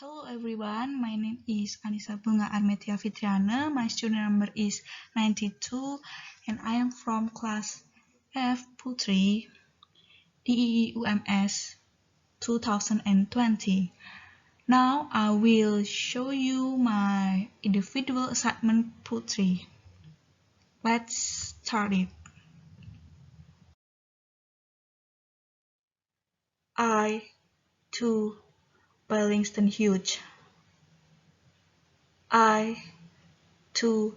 Hello everyone, my name is Anisha Bunga Armethia Fitriane. My student number is 92 and I am from class F Putri DEE UMS 2020. Now I will show you my individual assignment Putri. Let's start it. I too by Langston Hughes. I too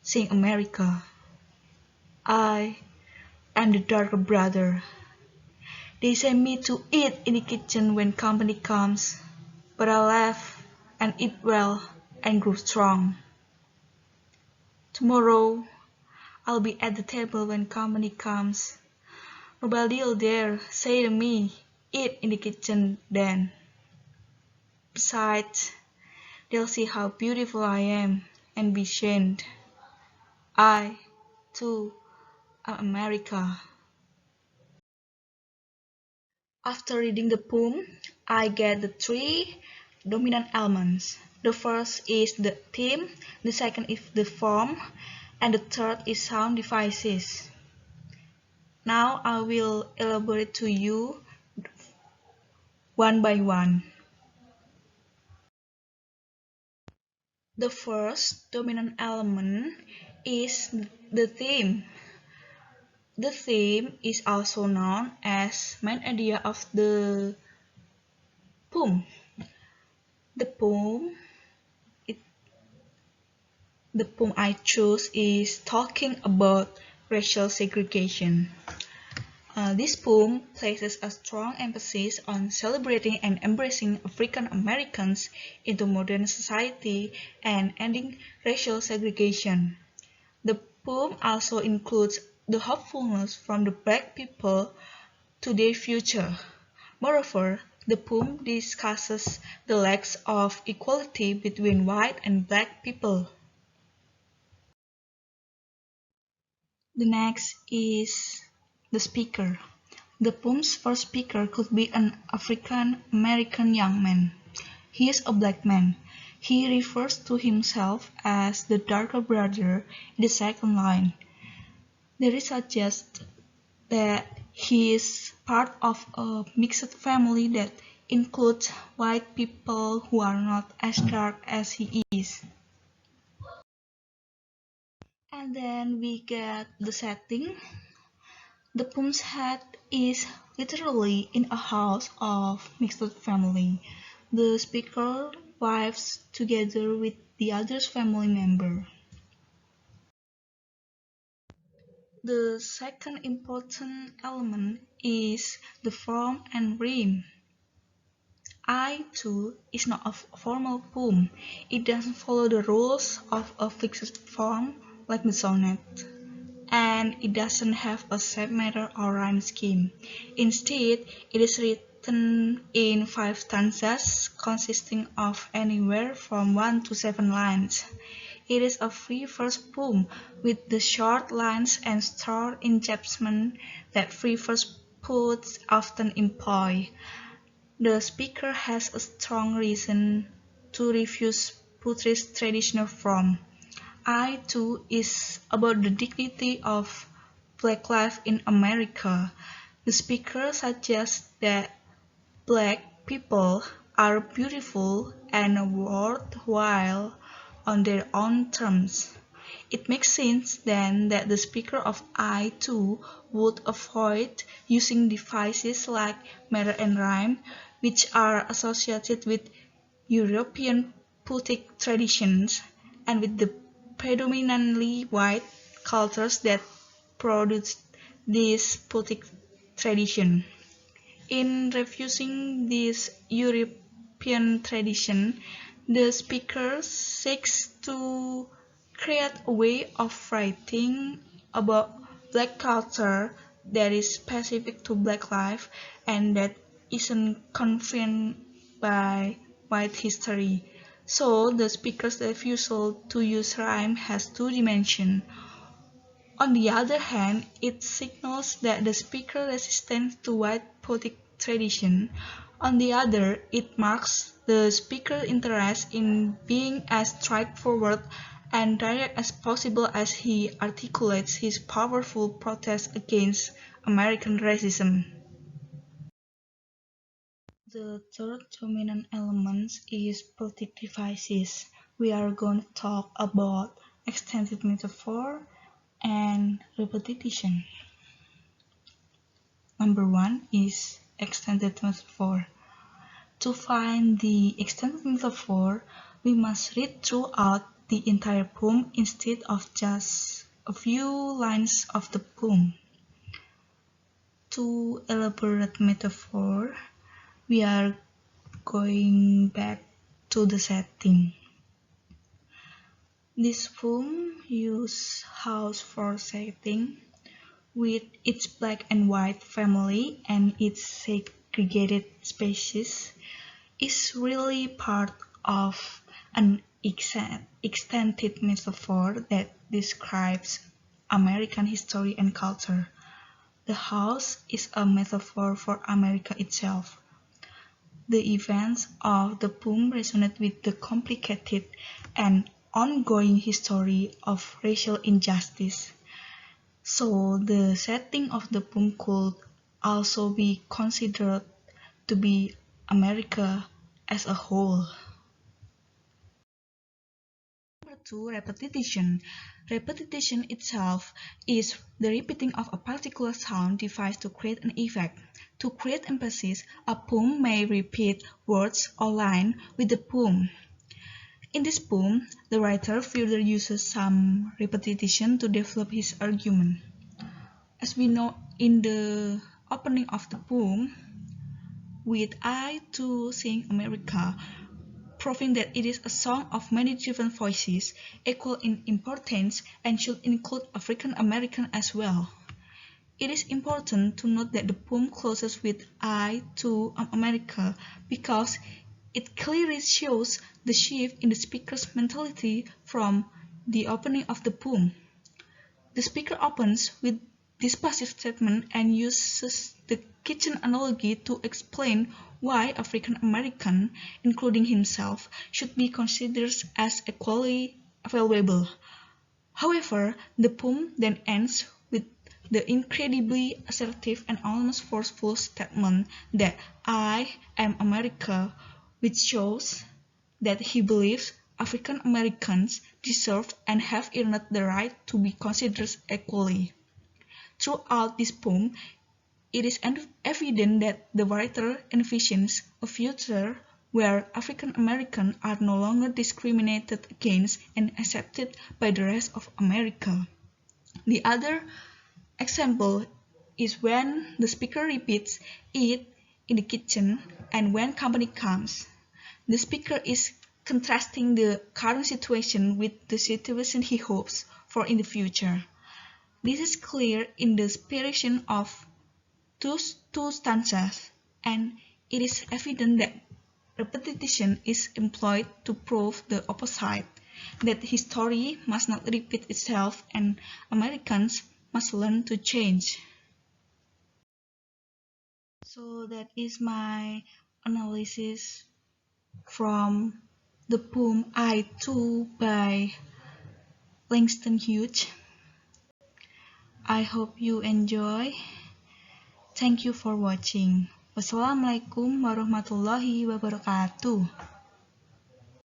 sing America. I am the darker brother. They send me to eat in the kitchen when company comes, but I laugh and eat well and grow strong. Tomorrow, I'll be at the table when company comes. Nobody'll dare say to me, eat in the kitchen then. Besides, they'll see how beautiful I am and be shamed. I, too, am America. After reading the poem, I get the three dominant elements. The first is the theme, the second is the form, and the third is sound devices. Now I will elaborate to you one by one. The first dominant element is the theme. The theme is also known as main idea of the poem. The poem The poem I chose is talking about racial segregation. This poem places a strong emphasis on celebrating and embracing African Americans into modern society and ending racial segregation. The poem also includes the hopefulness from the Black people to their future. Moreover, the poem discusses the lack of equality between white and Black people. The next is the speaker. The poem's first speaker could be an African American young man. He is a black man. He refers to himself as the darker brother in the second line. There is suggests that he is part of a mixed family that includes white people who are not as dark as he is. And then we get the setting. The poem's head is literally in a house of mixed family. The speaker lives together with the other family member. The second important element is the form and rhyme. I too is not a formal poem. It doesn't follow the rules of a fixed form like the sonnet. And it doesn't have a set meter or rhyme scheme. Instead, it is written in 5 stanzas consisting of anywhere from 1 to 7 lines. It is a free verse poem with the short lines and strong enjambment that free verse poets often employ. The speaker has a strong reason to refuse Putri's traditional form. I too is about the dignity of Black life in America. The speaker suggests that Black people are beautiful and worthwhile on their own terms. It makes sense then that the speaker of I too would avoid using devices like meter and rhyme, which are associated with European poetic traditions and with the predominantly white cultures that produced this poetic tradition. In refusing this European tradition, the speaker seeks to create a way of writing about Black culture that is specific to Black life and that isn't confined by white history. So, the speaker's refusal to use rhyme has two dimensions. On the other hand, it signals that the speaker's resistance to white poetic tradition On the other, it marks the speaker's interest in being as straightforward and direct as possible as he articulates his powerful protest against American racism. The third dominant element is poetic devices. We are going to talk about extended metaphor and repetition. Number one is extended metaphor. To find the extended metaphor, we must read throughout the entire poem instead of just a few lines of the poem. To elaborate metaphor, we are going back to the setting. This poem uses house for setting, with its black and white family and its segregated spaces, is really part of an extended metaphor that describes American history and culture. The house is a metaphor for America itself. The events of the poem resonate with the complicated and ongoing history of racial injustice. So the setting of the poem could also be considered to be America as a whole. Number two, repetition. Repetition itself is the repeating of a particular sound devised to create an effect. To create emphasis, a poem may repeat words or lines with the poem. In this poem, the writer further uses some repetition to develop his argument. As we know in the opening of the poem, with I too sing America, proving that it is a song of many different voices, equal in importance, and should include African American as well. It is important to note that the poem closes with I too am America because it clearly shows the shift in the speaker's mentality from the opening of the poem. The speaker opens with this passive statement and uses the kitchen analogy to explain why African American, including himself, should be considered as equally valuable. However, the poem then ends with the incredibly assertive and almost forceful statement that I am America, which shows that he believes African Americans deserve and have earned the right to be considered equally. Throughout this poem, it is evident that the writer envisions a future where African Americans are no longer discriminated against and accepted by the rest of America. The other example is when the speaker repeats it in the kitchen and when company comes. The speaker is contrasting the current situation with the situation he hopes for in the future. This is clear in the inspiration of those two stanzas, and it is evident that repetition is employed to prove the opposite, that history must not repeat itself and Americans must learn to change. So that is my analysis from the poem I Too by Langston Hughes. I hope you enjoy. Thank you for watching. Wassalamualaikum warahmatullahi wabarakatuh.